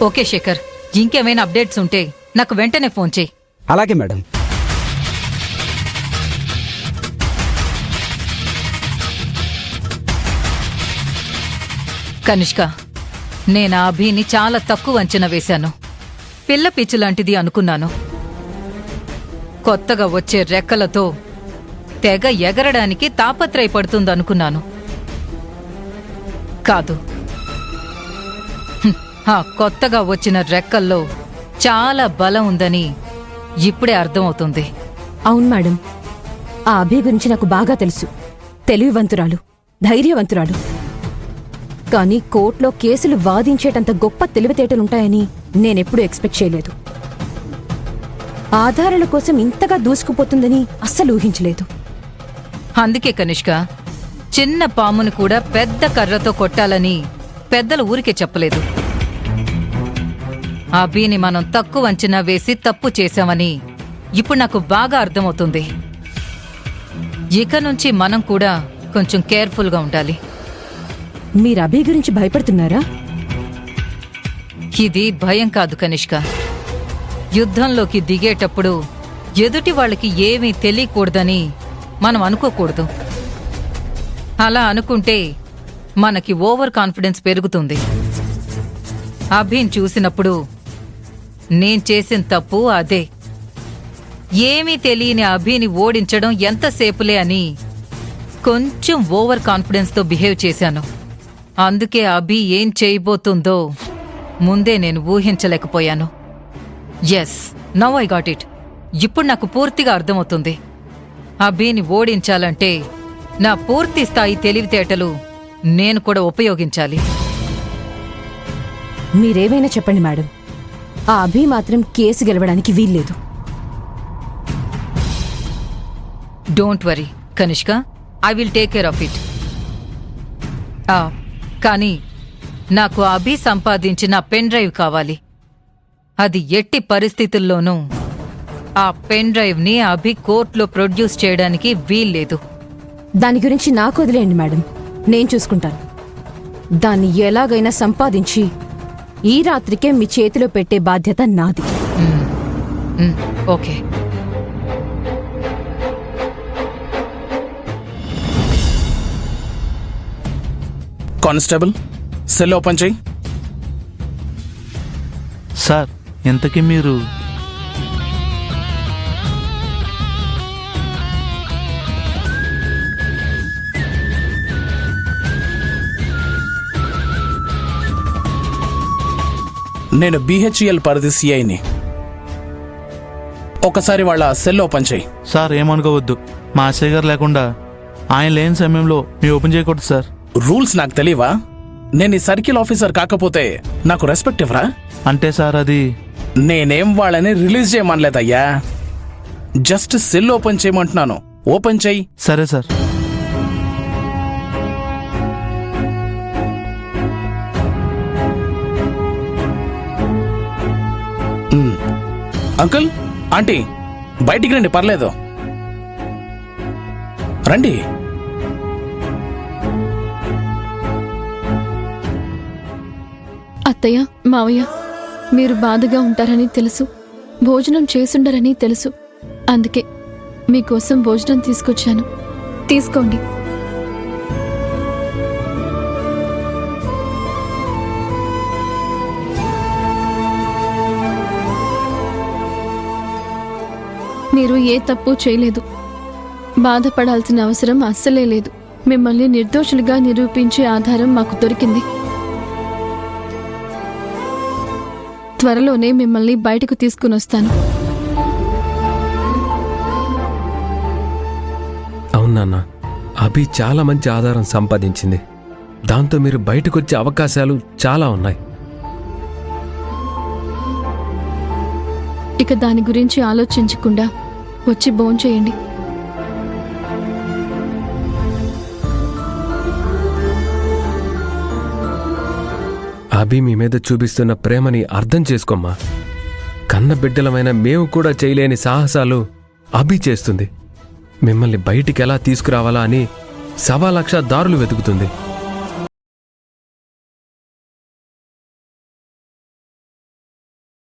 Okay Shekhar, ఇంకేమైనా updates ఉంటే నాకు వెంటనే ఫోన్ చేయి. అలాగే మేడం. కనిష్క, నేను ఆ అభిని చాలా తక్కువ అంచనా వేశాను. పిల్ల పిచ్చి లాంటిది అనుకున్నాను. కొత్తగా వచ్చే రెక్కలతో తెగ ఎగరడానికి తాపత్రయపడుతుందనుకున్నాను. కాదు, ఆ కొత్తగా వచ్చిన రెక్కల్లో చాలా బలం ఉందని ఇప్పుడే అర్థమవుతుంది. అవును మేడం, ఆ అభి గురించి నాకు బాగా తెలుసు. తెలివివంతురాలు, ధైర్యవంతురాలు. కానీ కోర్టులో కేసులు వాదించేటంత గొప్ప తెలివితేటలుంటాయని నేనెప్పుడూ ఎక్స్పెక్ట్ చేయలేదు. ఆధారాల కోసం ఇంతగా దూసుకుపోతుందని అస్సలు ఊహించలేదు. అందుకే కనిష్క, చిన్న పామును కూడా పెద్ద కర్రతో కొట్టాలని పెద్దల ఊరికే చెప్పలేదు. అభిని మనం తక్కువ అంచనా వేసి తప్పు చేశామని ఇప్పుడు నాకు బాగా అర్థమవుతుంది. ఇక నుంచి మనం కూడా కొంచెం కేర్ఫుల్గా ఉండాలి. మీరు అభి గురించి భయపడుతున్నారా? ఇది భయం కాదు కనిష్క. యుద్ధంలోకి దిగేటప్పుడు ఎదుటి వాళ్ళకి ఏమీ తెలియకూడదని మనం అనుకోకూడదు. అలా అనుకుంటే మనకి ఓవర్ కాన్ఫిడెన్స్ పెరుగుతుంది. అభిని చూసినప్పుడు నేను చేసిన తప్పు అదే. ఏమీ తెలియని అభిని ఓడించడం ఎంతసేపులే అని కొంచెం ఓవర్ కాన్ఫిడెన్స్తో బిహేవ్ చేశాను. అందుకే అభి ఏం చేయబోతుందో ముందే నేను ఊహించలేకపోయాను. Yes, now I got it. ఇప్పుడు నాకు పూర్తిగా అర్థమవుతుంది. అభిని ఓడించాలంటే నా పూర్తి స్థాయి తెలివితేటలు నేను కూడా ఉపయోగించాలి. మీరేమైనా చెప్పండి మేడం, ఆ అభి మాత్రం కేసు గెలవడానికి వీల్లేదు. Don't worry Kanishka, I will take care of it. కానీ నాకు అభి సంపాదించిన పెన్ డ్రైవ్ కావాలి. అది ఎట్టి పరిస్థితుల్లోనూ ఆ పెన్ డ్రైవ్ని అభి కోర్టులో ప్రొడ్యూస్ చేయడానికి వీల్లేదు. దాని గురించి నాకు వదిలేయండి మేడం, నేను చూసుకుంటాను. దాన్ని ఎలాగైనా సంపాదించి ఈ రాత్రికే మీ చేతిలో పెట్టే బాధ్యత నాది. ఓకే. కానిస్టేబుల్, సెల్ ఓపెన్ చేయి. సార్, ఇంతకీ మీరు? నేను బిహెచ్ఎల్ పరిధి సిఐని. ఒకసారి వాళ్ళ సెల్ ఓపెన్ చేయి. సార్, ఏమనుకోవద్దు, మా అశయ్ గారు లేకుండా ఆయన లేని సమయంలో మీరు ఓపెన్ చేయకూడదు సార్. రూల్స్ నాకు తెలియవా? నేను ఈ సర్కిల్ ఆఫీసర్ కాకపోతే నాకు రెస్పెక్ట్ ఇవ్వరా? అంటే సార్, అది నేనేం వాళ్ళని రిలీజ్ చేయమనలేదయ్యా, జస్ట్ సెల్ ఓపెన్ చేయమంటున్నాను. ఓపెన్ చేయి. సరే సార్. అంకుల్, ఆంటీ, బయటికి రండి, పర్లేదు, రండి. అత్తయ్య, మావయ్య, మీరు బాధగా ఉంటారని తెలుసు, భోజనం చేసుండరని తెలుసు. అందుకే మీకోసం భోజనం తీసుకొచ్చాను. తీసుకోండి. మీరు ఏ తప్పు చేయలేదు. బాధపడాల్సిన అవసరం అస్సలే లేదు. మిమ్మల్ని నిర్దోషులుగా నిరూపించే ఆధారం మాకు దొరికింది. త్వరలోనే మిమ్మల్ని బయటకు తీసుకుని వస్తాను. అవునన్న, అభి చాలా మంచి ఆధారం సంపాదించింది. దాంతో మీరు బయటకొచ్చే అవకాశాలు చాలా ఉన్నాయి. ఇక దాని గురించి ఆలోచించకుండా వచ్చి భోంచేయండి. అభి మీ మీద చూపిస్తున్న ప్రేమని అర్థం చేసుకోమ్మా. కన్న బిడ్డలమైన మేము కూడా చేయలేని సాహసాలు అభి చేస్తుంది. మిమ్మల్ని బయటికి ఎలా తీసుకురావాలా అని 1,00,000 దారులు వెతుకుతుంది.